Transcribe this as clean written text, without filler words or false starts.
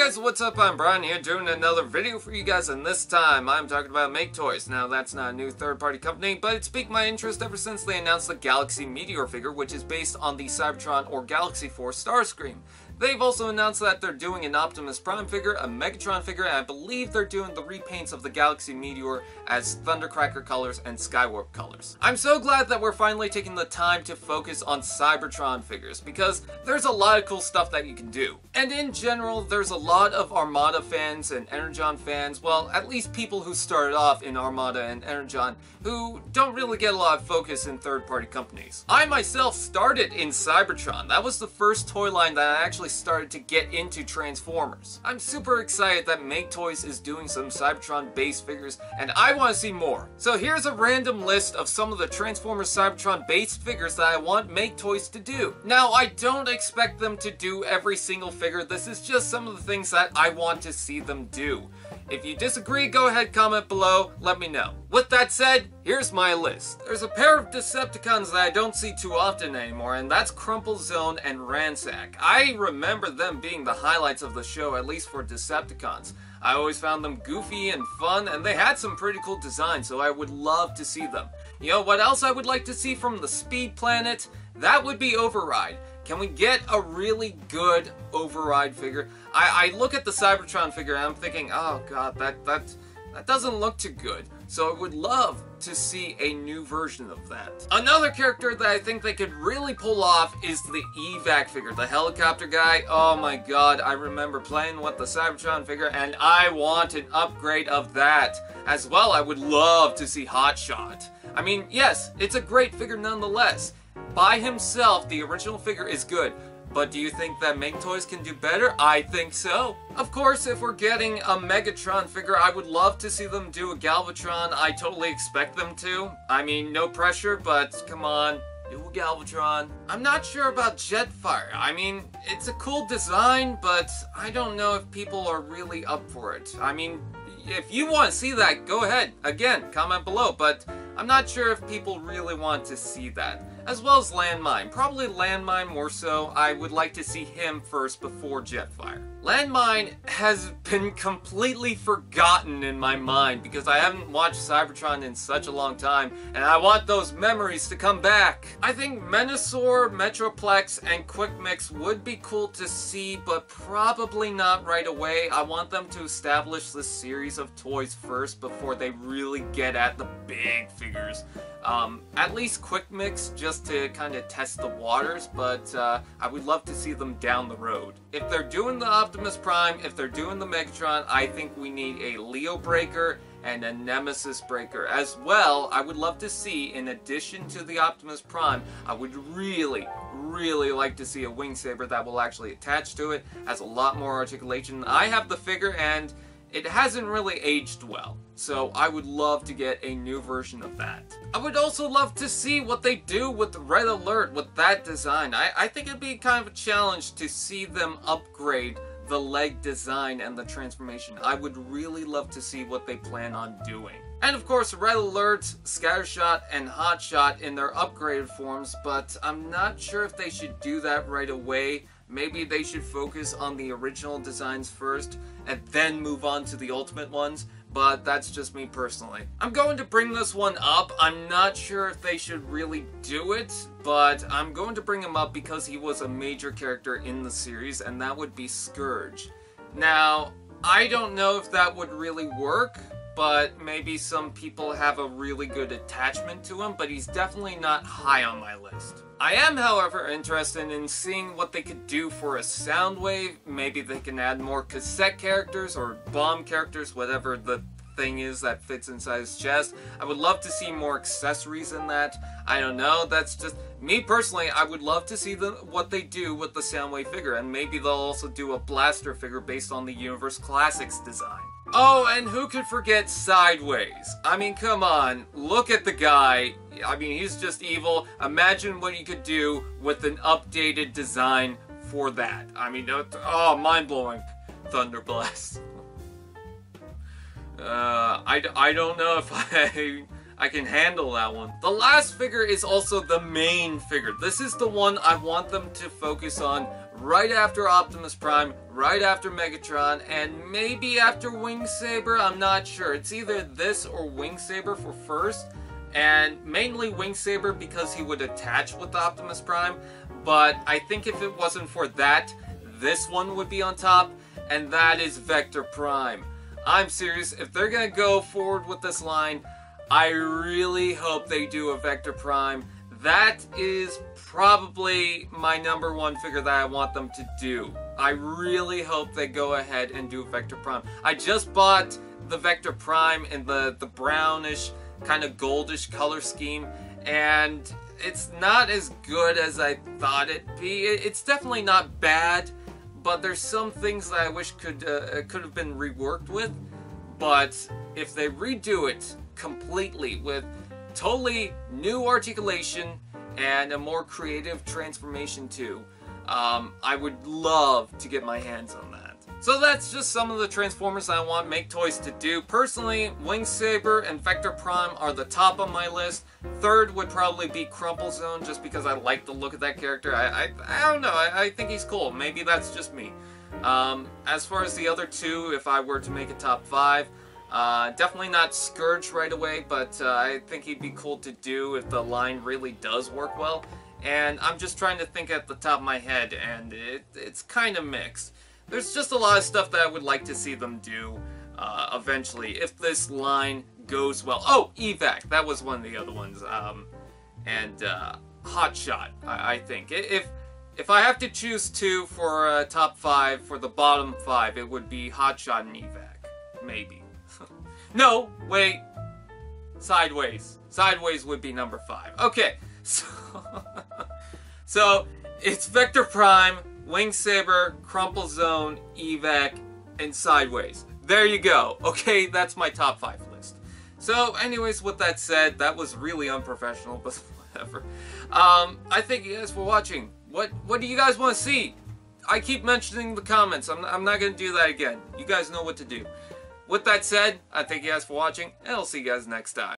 guys, what's up? I'm Brian here doing another video for you guys, and this time I'm talking about MakeToys. Now, that's not a new third-party company, but it's piqued my interest ever since they announced the Galaxy Meteor figure, which is based on the Cybertron or Galaxy Force Starscream. They've also announced that they're doing an Optimus Prime figure, a Megatron figure, and I believe they're doing the repaints of the Galaxy Meteor as Thundercracker colors and Skywarp colors. I'm so glad that we're finally taking the time to focus on Cybertron figures, because there's a lot of cool stuff that you can do. And in general, there's a lot of Armada fans and Energon fans, well, at least people who started off in Armada and Energon, who don't really get a lot of focus in third-party companies. I myself started in Cybertron. That was the first toy line that I actually started to get into Transformers. I'm super excited that MakeToys is doing some Cybertron-based figures, and I want to see more. So here's a random list of some of the Transformers Cybertron-based figures that I want MakeToys to do. Now, I don't expect them to do every single figure. This is just some of the things that I want to see them do. If you disagree, go ahead, comment below, let me know. With that said, here's my list. There's a pair of Decepticons that I don't see too often anymore, and that's Crumple Zone and Ransack. I remember them being the highlights of the show, at least for Decepticons. I always found them goofy and fun, and they had some pretty cool designs, so I would love to see them. You know what else I would like to see from the Speed Planet? That would be Override. Can we get a really good Override figure? I look at the Cybertron figure and I'm thinking, oh god, that doesn't look too good. So I would love to see a new version of that. Another character that I think they could really pull off is the evac figure, the helicopter guy. Oh my god, I remember playing with the Cybertron figure and I want an upgrade of that. As well, I would love to see Hotshot. I mean, yes, it's a great figure nonetheless. By himself, the original figure is good. But do you think that MakeToys can do better? I think so. Of course, if we're getting a Megatron figure, I would love to see them do a Galvatron. I totally expect them to. I mean, no pressure, but come on, do a Galvatron. I'm not sure about Jetfire. I mean, it's a cool design, but I don't know if people are really up for it. I mean, if you want to see that, go ahead. Again, comment below, but I'm not sure if people really want to see that. As well as Landmine. Probably Landmine more so. I would like to see him first before Jetfire. Landmine has been completely forgotten in my mind because I haven't watched Cybertron in such a long time, and I want those memories to come back. I think Menasor, Metroplex, and Quick Mix would be cool to see, but probably not right away. I want them to establish this series of toys first before they really get at the big figures. At least Quick Mix, just to kind of test the waters, but I would love to see them down the road. If they're doing the Optimus Prime, if they're doing the Megatron, I think we need a Leo Breaker and a Nemesis Breaker. As well, I would love to see, in addition to the Optimus Prime, I would really like to see a Wing Saber that will actually attach to it, has a lot more articulation. I have the figure and it hasn't really aged well, so I would love to get a new version of that. I would also love to see what they do with Red Alert with that design. I think it'd be kind of a challenge to see them upgrade the leg design and the transformation. I would really love to see what they plan on doing. And of course, Red Alert, Scattershot, and Hotshot in their upgraded forms, but I'm not sure if they should do that right away. Maybe they should focus on the original designs first, and then move on to the ultimate ones, but that's just me personally. I'm going to bring this one up. I'm not sure if they should really do it, but I'm going to bring him up because he was a major character in the series, and that would be Scourge. Now, I don't know if that would really work, but maybe some people have a really good attachment to him, but he's definitely not high on my list. I am, however, interested in seeing what they could do for a Soundwave. Maybe they can add more cassette characters or bomb characters, whatever the thing is that fits inside his chest. I would love to see more accessories in that. I don't know, that's just me personally. I would love to see what they do with the Soundwave figure, and maybe they'll also do a Blaster figure based on the Universe Classics design. Oh, and who could forget Sideways? I mean, come on, look at the guy. I mean, he's just evil. Imagine what he could do with an updated design for that. I mean, oh, mind-blowing. Thunderblast. I don't know if I can handle that one. The last figure is also the main figure. This is the one I want them to focus on right after Optimus Prime, right after Megatron, and maybe after Wing Saber. I'm not sure. It's either this or Wing Saber for first, and mainly Wing Saber because he would attach with Optimus Prime. But I think if it wasn't for that, this one would be on top, and that is Vector Prime. I'm serious. If they're gonna go forward with this line, I really hope they do a Vector Prime. That is probably my #1 figure that I want them to do. I really hope they go ahead and do Vector Prime. I just bought the Vector Prime in the brownish, kind of goldish color scheme, and it's not as good as I thought it'd be. It's definitely not bad, but there's some things that I wish could have been reworked with. But if they redo it completely with totally new articulation and a more creative transformation too, I would love to get my hands on that. So that's just some of the Transformers I want MakeToys to do. Personally, Wing Saber and Vector Prime are the top on my list. Third would probably be Crumple Zone, just because I like the look of that character. I don't know, I think he's cool. Maybe that's just me. As far as the other two, if I were to make a top 5, definitely not Scourge right away, but I think he'd be cool to do if the line really does work well. And I'm just trying to think at the top of my head, and it's kind of mixed. There's just a lot of stuff that I would like to see them do eventually, if this line goes well. Oh, Evac, that was one of the other ones. And Hotshot, I think. If I have to choose two for top 5, for the bottom 5, it would be Hotshot and Evac. Maybe. No, wait. Sideways. Sideways would be number 5. Okay, so it's Vector Prime, Wing Saber, Crumple Zone, Evac, and Sideways. There you go. Okay, that's my top 5 list. So, anyways, with that said, that was really unprofessional, but whatever. I thank you guys for watching. What do you guys want to see? I keep mentioning the comments. I'm not going to do that again. You guys know what to do. With that said, I thank you guys for watching, and I'll see you guys next time.